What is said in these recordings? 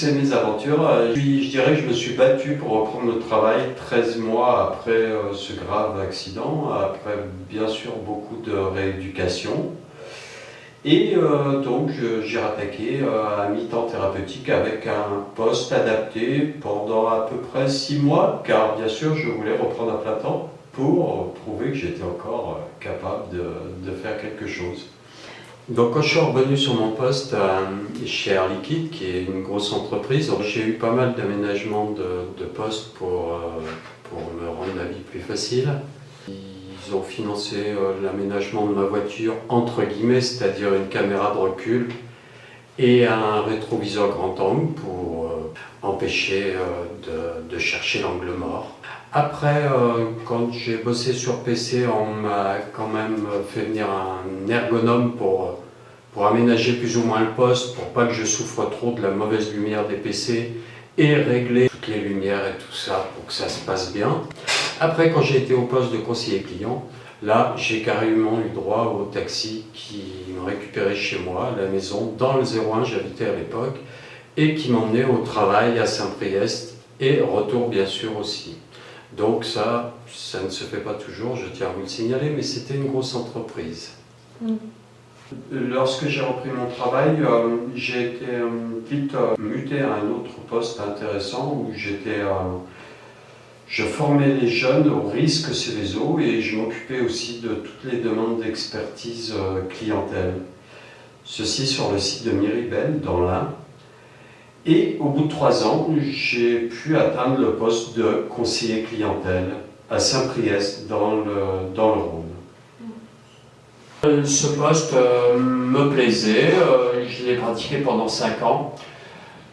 ces mésaventures, je dirais que je me suis battu pour reprendre le travail 13 mois après ce grave accident, après bien sûr beaucoup de rééducation. Et donc j'ai rattaqué à mi-temps thérapeutique avec un poste adapté pendant à peu près 6 mois, car bien sûr je voulais reprendre à plein temps pour prouver que j'étais encore capable de faire quelque chose. Donc quand je suis revenu sur mon poste chez Air Liquide, qui est une grosse entreprise, j'ai eu pas mal d'aménagements de postes pour me rendre la vie plus facile. Ils ont financé l'aménagement de ma voiture, entre guillemets, c'est-à-dire une caméra de recul et un rétroviseur grand angle pour empêcher de chercher l'angle mort. Après, quand j'ai bossé sur PC, on m'a quand même fait venir un ergonome pour aménager plus ou moins le poste, pour pas que je souffre trop de la mauvaise lumière des PC et régler toutes les lumières et tout ça pour que ça se passe bien. Après, quand j'ai été au poste de conseiller client, là, j'ai carrément eu droit au taxi qui me récupérait chez moi, à la maison, dans le 01, j'habitais à l'époque, et qui m'emmenait au travail à Saint-Priest, et retour bien sûr aussi. Donc ça ne se fait pas toujours, je tiens à vous le signaler, mais c'était une grosse entreprise. Lorsque j'ai repris mon travail, j'ai été vite muté à un autre poste intéressant où je formais les jeunes au risque Céveso et je m'occupais aussi de toutes les demandes d'expertise clientèle. Ceci sur le site de Miribel dans l'Ain. Et au bout de 3 ans, j'ai pu atteindre le poste de conseiller clientèle à Saint-Priest dans le Rhône. Ce poste me plaisait, je l'ai pratiqué pendant 5 ans.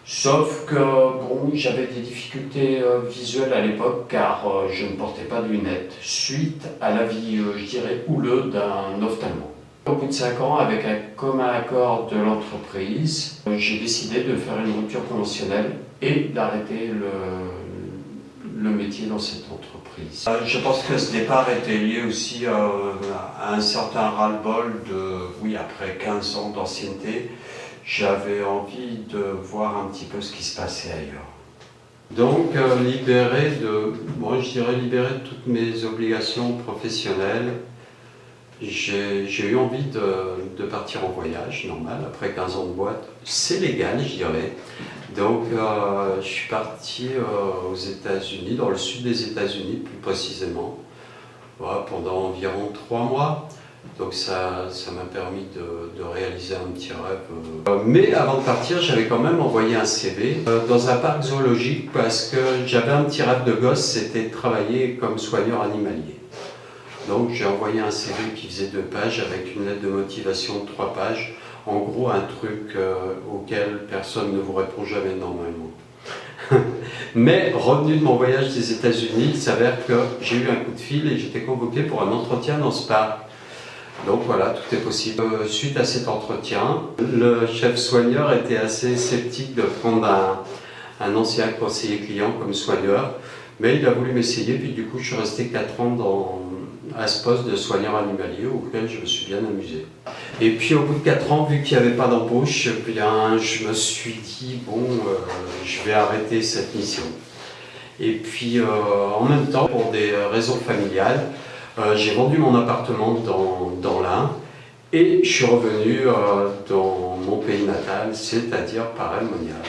Sauf que bon, j'avais des difficultés visuelles à l'époque car je ne portais pas de lunettes, suite à l'avis, je dirais, houleux d'un ophtalmo. Au bout de 5 ans, avec un commun accord de l'entreprise, j'ai décidé de faire une rupture conventionnelle et d'arrêter le métier dans cette entreprise. Je pense que ce départ était lié aussi à un certain ras-le-bol après 15 ans d'ancienneté. J'avais envie de voir un petit peu ce qui se passait ailleurs. Donc libéré de toutes mes obligations professionnelles, j'ai eu envie de partir en voyage, normal, après 15 ans de boîte. C'est légal, je dirais. Donc je suis parti aux États-Unis, dans le sud des États-Unis plus précisément, pendant environ 3 mois. Donc ça m'a permis de réaliser un petit rêve. Mais avant de partir, j'avais quand même envoyé un CV dans un parc zoologique parce que j'avais un petit rêve de gosse, c'était de travailler comme soigneur animalier. Donc j'ai envoyé un CV qui faisait 2 pages avec une lettre de motivation de 3 pages. En gros, un truc auquel personne ne vous répond jamais normalement. Mais revenu de mon voyage des États-Unis, il s'avère que j'ai eu un coup de fil et j'étais convoqué pour un entretien dans ce parc. Donc voilà, tout est possible. Suite à cet entretien, le chef soigneur était assez sceptique de prendre un ancien conseiller client comme soigneur, mais il a voulu m'essayer, puis du coup je suis resté 4 ans à ce poste de soigneur animalier auquel je me suis bien amusé. Et puis au bout de 4 ans, vu qu'il n'y avait pas d'embauche, je me suis dit, je vais arrêter cette mission. Et puis en même temps, pour des raisons familiales, j'ai vendu mon appartement dans l'Ain et je suis revenu dans mon pays natal, c'est-à-dire par Paray-le-Monial.